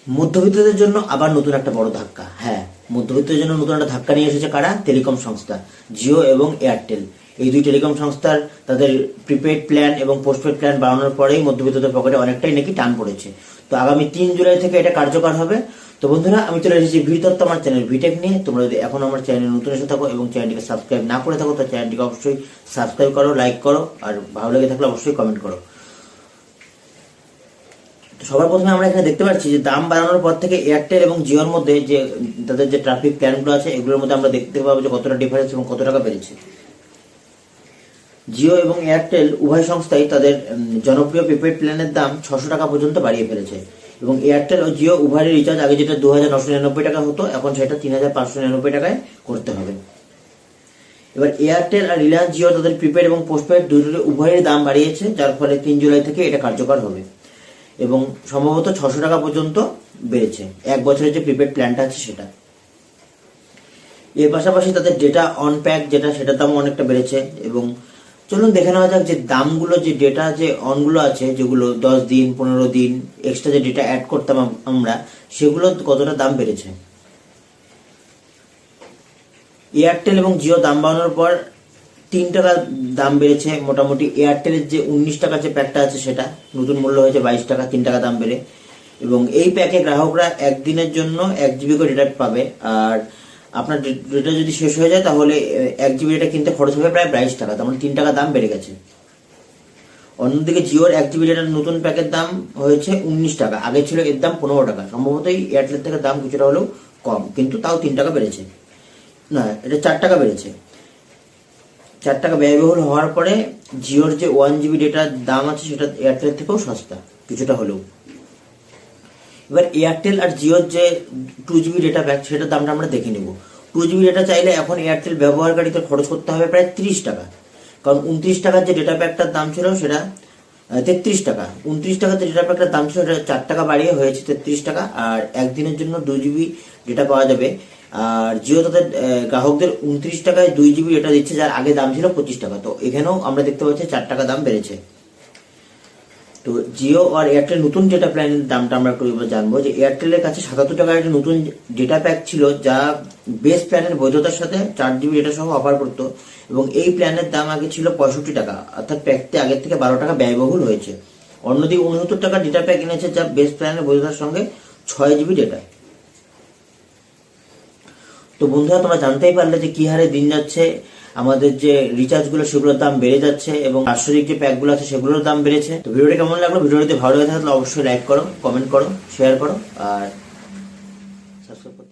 মধ্যবিত্তদের জন্য আবার নতুন একটা বড় ধাক্কা। হ্যাঁ, মধ্যবিত্তদের জন্য নতুন একটা ধাক্কা নিয়ে এসেছে কারা? টেলিকম সংস্থা জিও এবং এয়ারটেল। এই দুই টেলিকম সংস্থার তাদের প্রিপেড প্ল্যান এবং পোস্টপেড প্ল্যান বাড়ানোর পরেই মধ্যবিত্তদের পকেটে অনেকটাই নাকি টান পড়েছে। তো আগামী 3 জুলাই থেকে এটা কার্যকর হবে। তো বন্ধুরা, আমি চলে এসেছি ভিতত্ত্ব আমার চ্যানেল ভিটেক নিয়ে। তোমরা যদি এখন আমার চ্যানেলে নতুন এসে থাকো এবং চ্যানেলটিকে সাবস্ক্রাইব না করে থাকো, তো চ্যানেলটিকে অবশ্যই সাবস্ক্রাইব করো, লাইক করো, আর ভালো লেগে থাকলে অবশ্যই কমেন্ট করো। সবার প্রথমে আমরা এখানে দেখতে পাচ্ছি যে দাম বাড়ানোর পর থেকে এয়ারটেল এবং জিওর মধ্যে যে তাদের যে ট্রাফিক প্ল্যানগুলো আছে, এগুলোর মধ্যে আমরা দেখতে পাবো যে কতটা ডিফারেন্স এবং কত টাকা বেড়েছে। জিও এবং এয়ারটেল উভয় সংস্থাই তাদের জনপ্রিয় প্রিপেড প্ল্যানের দাম 600 টাকা পর্যন্ত বাড়িয়ে ফেলেছে। এবং এয়ারটেল ও জিও উভয়ের রিচার্জ আগে যেটা 2999 টাকা হতো, এখন সেটা 3599 টাকায় করতে হবে। এবার এয়ারটেল আর রিলায়েন্স জিও তাদের প্রিপেড এবং পোস্টপেড দুটোর উভয়ের দাম বাড়িয়েছে, যার ফলে 3 জুলাই থেকে এটা কার্যকর হবে এবং সম্ভবত 600 টাকা পর্যন্ত বেড়েছে 1 বছরের যে প্রিপেড প্ল্যানটা আছে সেটা। এর পাশাপাশি তাদের ডেটা অন প্যাক যেটা, সেটার দাম অনেকটা বেড়েছে। এবং চলুন দেখে নেওয়া যাক যে দামগুলো, যে ডেটা যে অনগুলো আছে, যেগুলো 10 দিন 15 দিন এক্সট্রা যে ডেটা অ্যাড করতাম আমরা, সেগুলো কতটা দাম বেড়েছে। এয়ারটেল এবং জিও দাম বাড়ানোর পর 3 টাকা দাম বেড়েছে মোটামুটি। এয়ারটেলের যে 19 টাকা যে প্যাকটা আছে সেটা নতুন মূল্য হয়েছে 22 টাকা, 3 টাকা দাম বেড়ে। এবং এই প্যাকে গ্রাহকরা 1 দিনের জন্য 1 জিবি করে ডেটা পাবে। আর আপনার ডেটা যদি শেষ হয়ে যায় তাহলে 1 জিবি ডেটা কিনতে খরচ হবে প্রায় 22 টাকা, তেমন 3 টাকা দাম বেড়ে গেছে। অন্যদিকে জিওর 1 জিবি ডেটার নতুন প্যাকের দাম হয়েছে 19 টাকা, আগে ছিল এর দাম 15 টাকা। সম্ভবত এয়ারটেলের থেকে দাম কিছুটা হলেও কম, কিন্তু তাও 3 টাকা বেড়েছে। না, এটা 4 টাকা বেড়েছে। 4 টাকা ব্যয়বহুল হওয়ার পরে জিওর যে 1 জিবি ডেটার দাম আছে সেটা এয়ারটেলের থেকেও সস্তা কিছুটা হলেও। এবার এয়ারটেল আর জিওর যে 2 জিবি ডেটা প্যাক, সেটার দামটা আমরা দেখে নেব। 2 জিবি ডেটা চাইলে এখন এয়ারটেল ব্যবহারকারীকে খরচ করতে হবে প্রায় 30 টাকা, কারণ 29 টাকার যে ডেটা প্যাকটার দাম ছিল সেটা 33 টাকা। 29 টাকার যে ডেটা প্যাকটার দাম ছিল সেটা 4 টাকা বাড়িয়ে হয়েছে 33 টাকা। আর একদিনের জন্য 2 জিবি ডেটা পাওয়া যাবে। আর জিও তাদের গ্রাহকদের 29 টাকায় 2 জিবি ডেটা দিচ্ছে, যার আগে দাম ছিল 25 টাকা। তো এখানেও আমরা দেখতে পাচ্ছি 4 টাকা দাম বেড়েছে। তো জিও আর এয়ারটেল নতুন ডেটা প্ল্যানের দামটা আমরা একটু জানবো। যে এয়ারটেলের কাছে 77 টাকার একটা নতুন ডেটা প্যাক ছিল, যা বেস প্ল্যানের বৈধতার সাথে 4 জিবি ডেটা সহ অফার করতো। এবং এই প্ল্যানের দাম আগে ছিল 65 টাকা, অর্থাৎ প্যাকটি আগের থেকে 12 টাকা ব্যয়বহুল হয়েছে। অন্যদিকে 69 টাকা ডেটা প্যাক এনেছে, যা বেস প্ল্যানের বৈধতার সঙ্গে 6 জিবি ডেটা। তো বন্ধুরা, তোমরা জানতেই পারলে যে কি হারে দিন যাচ্ছে আমাদের যে রিচার্জগুলো সেগুলোর দাম বেড়ে যাচ্ছে এবং বাৎসরিক যে প্যাকগুলো আছে সেগুলোর দাম বেড়েছে। তো ভিডিওটি কেমন লাগলো? ভিডিওটি ভালো লেগে থাকলে অবশ্যই লাইক করো, কমেন্ট করো, শেয়ার করো আর সাবস্ক্রাইব করো।